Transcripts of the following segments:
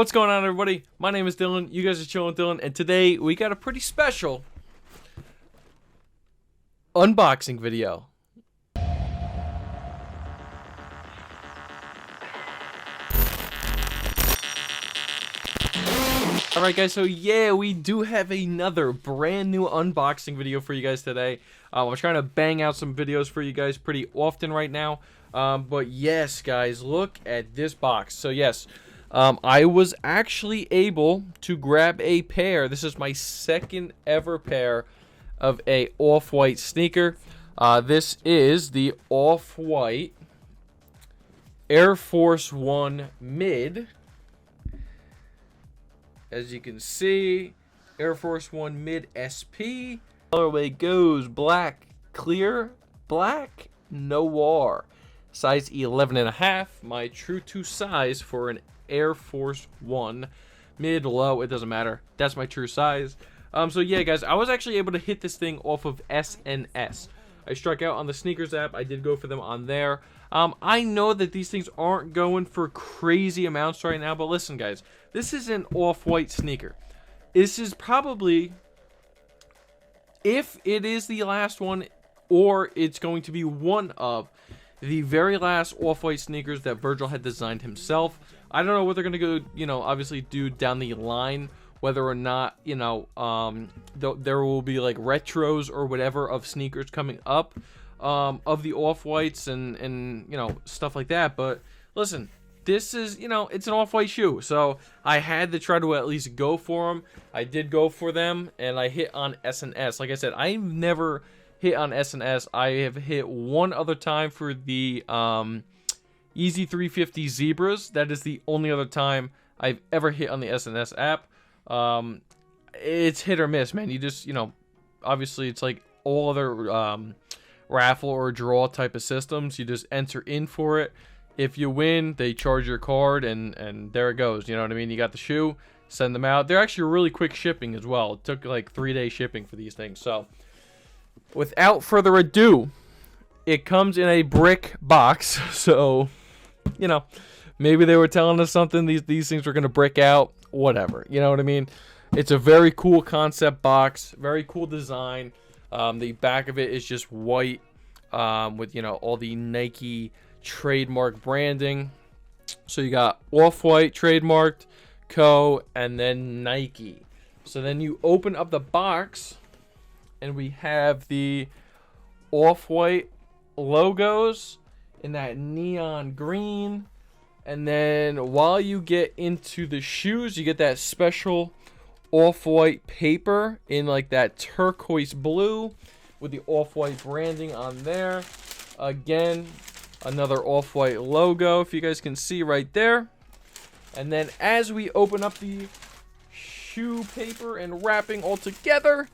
What's going on, everybody? My name is Dylan. You guys are chilling with Dylan, and today we got a pretty special unboxing video. Alright guys, so yeah, we do have another brand new unboxing video for you guys today. I'm trying to bang out some videos for you guys pretty often right now. But yes, guys, look at this box. So yes, I was actually able to grab a pair. This is my second ever pair of a off-white sneaker. This is the off-white Air Force One Mid. As you can see, Air Force One Mid SP. Colorway goes black, clear, black, noir. Size 11.5, my true to size for an Air Force One. Mid, low, it doesn't matter. That's my true size. So yeah, guys, I was actually able to hit this thing off of SNS. I struck out on the sneakers app. I did go for them on there. I know that these things aren't going for crazy amounts right now, but listen, guys, this is an off-white sneaker. This is probably, if it is the last one, or it's going to be one of the very last off-white sneakers that Virgil had designed himself. I don't know what they're going to go, obviously do down the line, whether or not, there will be like retros or whatever of sneakers coming up, of the off-whites and stuff like that. But listen, this is, it's an off-white shoe, so I had to try to at least go for them. I did go for them, and I hit on SNS. Like I said, I've never hit on SNS. I have hit one other time for the Easy 350 Zebras. That is the only other time I've ever hit on the SNS app. It's hit or miss, man. You just, obviously it's like all other raffle or draw type of systems. You just enter in for it. If you win, they charge your card, and there it goes. You know what I mean? You got the shoe, send them out. They're actually really quick shipping as well. It took like 3-day shipping for these things. So without further ado, it comes in a brick box. So, maybe they were telling us something. These things were going to brick out. Whatever. You know what I mean? It's a very cool concept box. Very cool design. The back of it is just white with, all the Nike trademark branding. So you got off-white trademarked, Co, and then Nike. So then you open up the box, and we have the off-white logos in that neon green. And then while you get into the shoes, you get that special off-white paper in like that turquoise blue with the off-white branding on there. Again, another off-white logo, if you guys can see right there. And then as we open up the shoe paper and wrapping all together,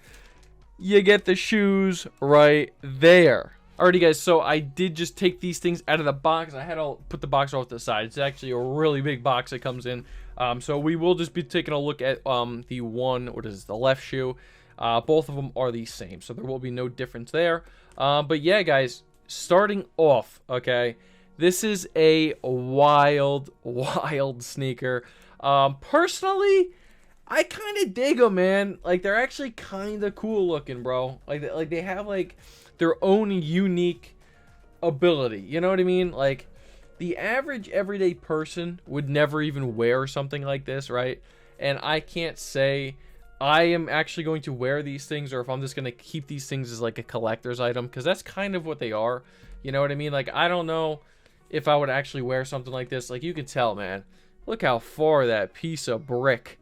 you get the shoes right there. Alrighty, guys, so I did just take these things out of the box. I had to put the box off to the side. It's actually a really big box that comes in. So we will just be taking a look at the one, the left shoe. Both of them are the same, so there will be no difference there. But yeah, guys, starting off, okay, this is a wild sneaker. Personally, I kind of dig them, man. Like, they're actually kind of cool looking, bro. Like they have like their own unique ability. You know what I mean? Like, the average everyday person would never even wear something like this, right? And I can't say I am actually going to wear these things, or if I'm just going to keep these things as like a collector's item, because that's kind of what they are. You know what I mean? Like, I don't know if I would actually wear something like this. Like, you can tell, man. Look how far that piece of brick,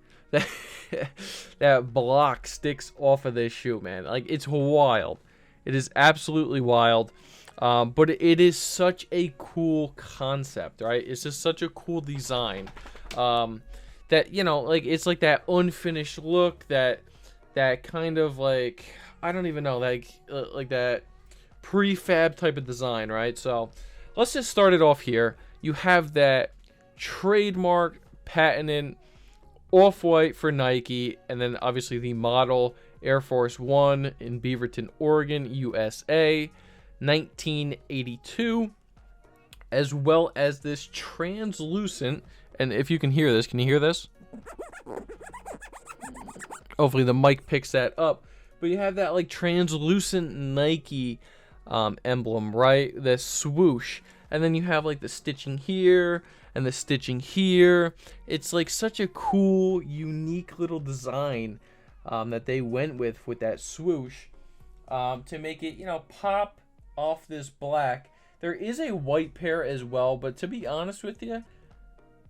that block sticks off of this shoe, man. Like, it's wild. It is absolutely wild. But it is such a cool concept, right? It's just such a cool design. That, like, it's like that unfinished look, that kind of like, I don't even know, like that prefab type of design, right? So let's just start it off here. You have that trademark patented off-white for Nike, and then obviously the model Air Force One in Beaverton, Oregon, USA, 1982, as well as this translucent And if you can hear this, can you hear this? Hopefully the mic picks that up. But you have that like translucent Nike emblem, right? This swoosh. And then you have like the stitching here and the stitching here. It's like such a cool, unique little design that they went with that swoosh to make it, you know, pop off this black. There is a white pair as well, but to be honest with you,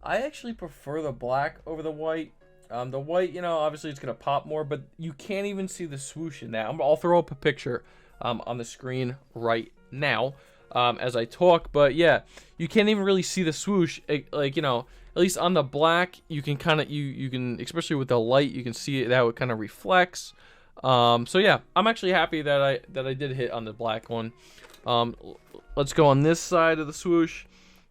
I actually prefer the black over the white. The white, you know, obviously it's going to pop more, but you can't even see the swoosh in that. I'll throw up a picture on the screen right now as I talk. But yeah, you can't even really see the swoosh. Like, you know, at least on the black, you can kind of, you can, especially with the light, you can see it, how it kind of reflects. So yeah, I'm actually happy that I did hit on the black one. Let's go on this side of the swoosh.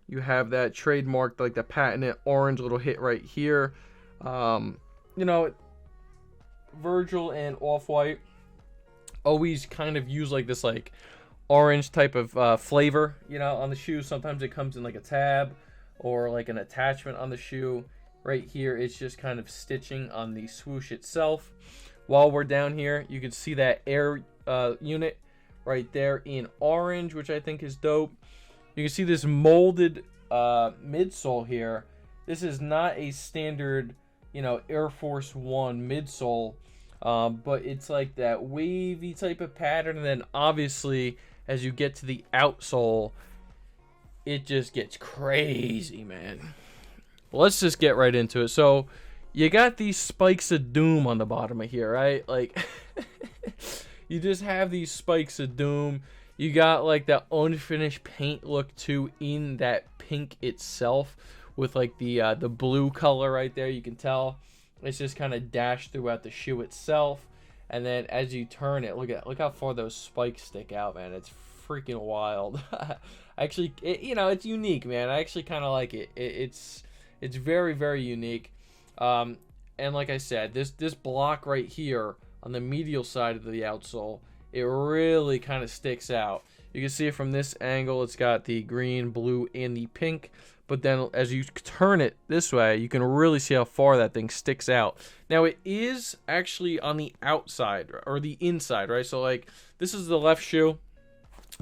You have that trademarked, like the patented orange little hit right here. You know, Virgil and Off-White always kind of use like this like orange type of flavor, you know, on the shoe. Sometimes it comes in like a tab or like an attachment on the shoe. Right here, it's just kind of stitching on the swoosh itself. While we're down here, you can see that air unit right there in orange, which I think is dope. You can see this molded midsole here. This is not a standard, you know, Air Force One midsole, but it's like that wavy type of pattern. And then obviously, as you get to the outsole, it just gets crazy, man. Let's just get right into it. So you got these spikes of doom on the bottom of here, right? Like you just have these spikes of doom. You got like that unfinished paint look too in that pink itself with like the blue color right there. You can tell it's just kind of dashed throughout the shoe itself. And then as you turn it, look how far those spikes stick out, man. It's freaking wild. Actually, you know, it's unique, man. I actually kind of like it. It's very, very unique. And like I said, this block right here on the medial side of the outsole, it really kind of sticks out. You can see it from this angle. It's got the green, blue, and the pink. But then as you turn it this way, you can really see how far that thing sticks out. Now, it is actually on the outside or the inside, right? So, like, this is the left shoe.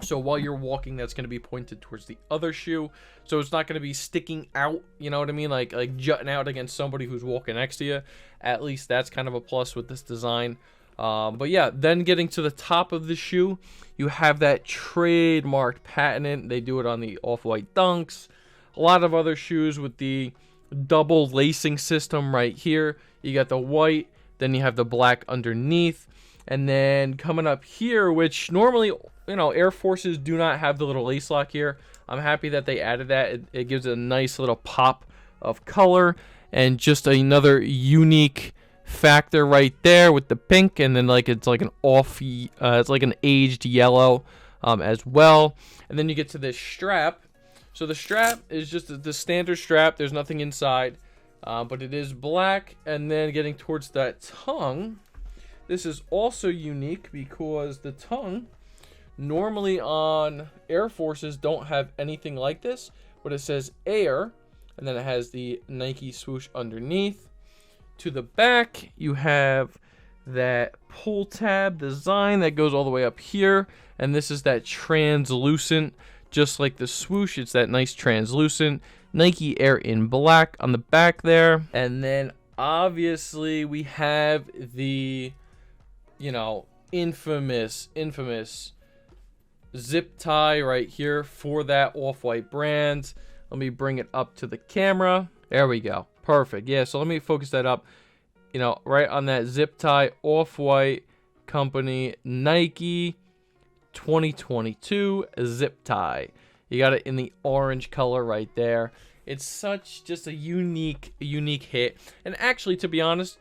So while you're walking, that's going to be pointed towards the other shoe. So it's not going to be sticking out, you know what I mean? Like jutting out against somebody who's walking next to you. At least that's kind of a plus with this design. But yeah, then getting to the top of the shoe, you have that trademarked patent. They do it on the Off-White Dunks. A lot of other shoes with the double lacing system right here. You got the white, then you have the black underneath. And then coming up here, which normally, you know, Air Forces do not have the little lace lock here. I'm happy that they added that. It gives it a nice little pop of color and just another unique factor right there with the pink. And then like it's like an it's like an aged yellow as well. And then you get to this strap. So the strap is just the standard strap. There's nothing inside, but it is black. And then getting towards that tongue, this is also unique because the tongue normally on Air Forces don't have anything like this, but it says Air, and then it has the Nike swoosh underneath. To the back, you have that pull tab design that goes all the way up here, and this is that translucent, just like the swoosh. It's that nice translucent Nike Air in black on the back there. And then obviously we have the, you know, infamous zip tie right here for that Off-White brand. Let me bring it up to the camera. There we go. Perfect. Yeah, so let me focus that up. You know, right on that zip tie, Off-White company, Nike 2022 zip tie. You got it in the orange color right there. It's such just a unique hit. And actually, to be honest,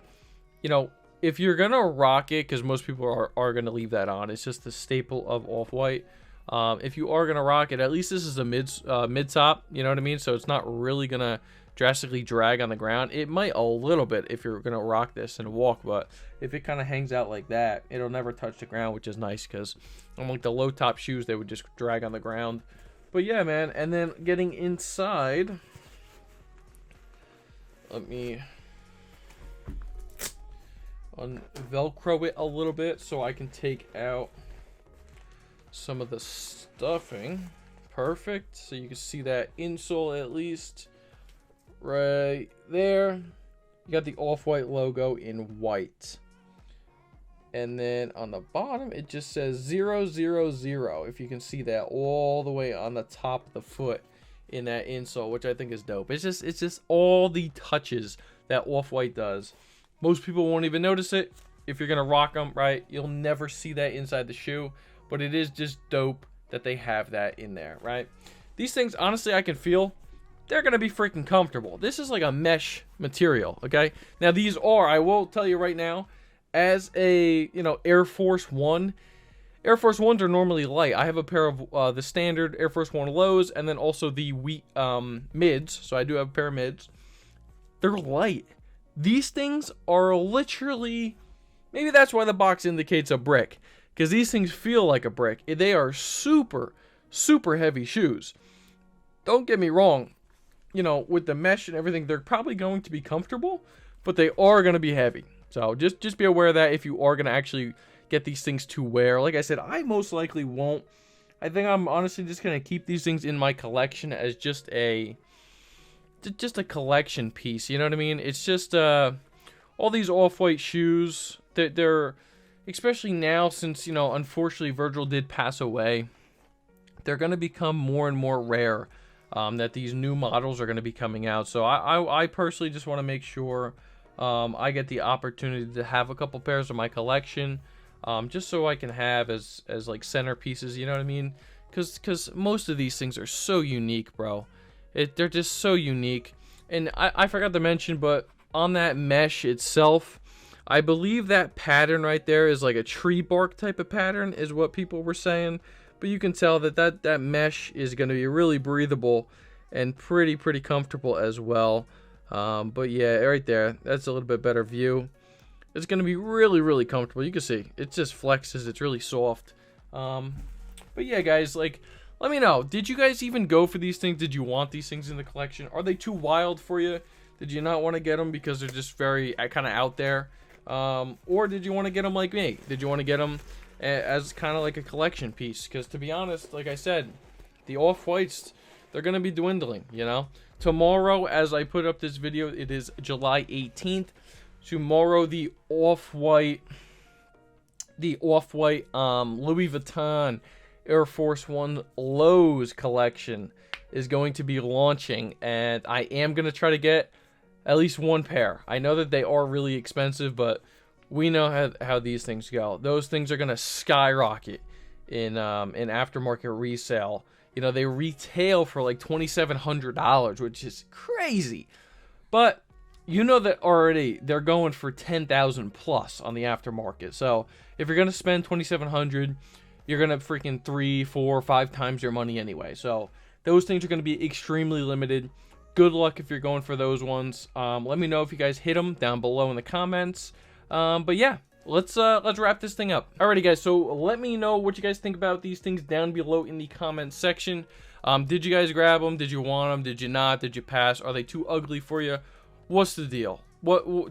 you know, if you're gonna rock it, because most people are gonna leave that on, it's just the staple of Off-White. If you are gonna rock it, at least this is a mid top, you know what I mean? So it's not really gonna drastically drag on the ground. It might a little bit if you're gonna rock this and walk, but if it kind of hangs out like that, it'll never touch the ground, which is nice, because on like the low top shoes, they would just drag on the ground. But yeah, man. And then getting inside, Let me Velcro it a little bit so I can take out some of the stuffing. Perfect. So you can see that insole at least right there. You got the Off-White logo in white. And then on the bottom, it just says 000. If you can see that all the way on the top of the foot in that insole, which I think is dope. It's just all the touches that Off-White does. Most people won't even notice it. If you're gonna rock them, right, you'll never see that inside the shoe. But it is just dope that they have that in there, right? These things, honestly, I can feel they're gonna be freaking comfortable. This is like a mesh material, okay? Now these are, I will tell you right now, as a, you know, Air Force One are normally light. I have a pair of the standard Air Force One lows, and then also the mids. So I do have a pair of mids. They're light. These things are literally, maybe that's why the box indicates a brick, because these things feel like a brick. They are super, super heavy shoes. Don't get me wrong, you know, with the mesh and everything, they're probably going to be comfortable, but they are going to be heavy. So just be aware of that if you are going to actually get these things to wear. Like I said, I most likely won't. I think I'm honestly just going to keep these things in my collection as just a collection piece. You know what I mean? It's just all these Off-White shoes. They're especially now, since, you know, unfortunately Virgil did pass away, they're going to become more and more rare. That these new models are going to be coming out. So I personally just want to make sure I get the opportunity to have a couple pairs of my collection, just so I can have as like centerpieces, you know what I mean? Because most of these things are so unique, bro. They're just so unique. And I forgot to mention, but on that mesh itself, I believe that pattern right there is like a tree bark type of pattern, is what people were saying. But you can tell that mesh is going to be really breathable and pretty comfortable as well. But yeah, right there, that's a little bit better view. It's going to be really comfortable. You can see it just flexes. It's really soft. But yeah, guys, like, let me know. Did you guys even go for these things? Did you want these things in the collection? Are they too wild for you? Did you not want to get them because they're just very kind of out there? Or did you want to get them like me? Did you want to get them as kind of like a collection piece? Because to be honest, like I said, the Off-Whites, they're going to be dwindling, you know? Tomorrow, as I put up this video, it is July 18th. Tomorrow, the Off-White Louis Vuitton Air Force One Lows collection is going to be launching, and I am going to try to get at least one pair. I know that they are really expensive, but we know how these things go. Those things are going to skyrocket in aftermarket resale. You know, they retail for like $2,700, which is crazy. But you know that already they're going for $10,000 plus on the aftermarket. So if you're going to spend $2,700, you're going to freaking 3, 4, 5 times your money anyway. So those things are going to be extremely limited. Good luck if you're going for those ones. Let me know if you guys hit them down below in the comments. But yeah, let's wrap this thing up. Alrighty, guys, so let me know what you guys think about these things down below in the comments section. Did you guys grab them? Did you want them? Did you not? Did you pass? Are they too ugly for you? What's the deal?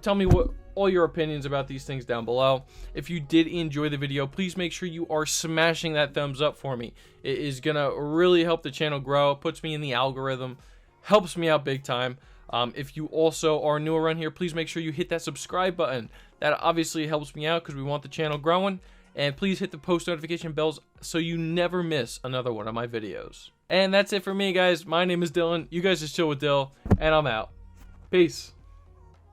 Tell me what all your opinions about these things down below. If you did enjoy the video, please make sure you are smashing that thumbs up for me. It is gonna really help the channel grow, puts me in the algorithm, helps me out big time. If you also are new around here, please make sure you hit that subscribe button. That obviously helps me out because we want the channel growing. And please hit the post notification bells so you never miss another one of my videos. And that's it for me, guys. My name is Dylan. You guys just chill with Dill, and I'm out. Peace.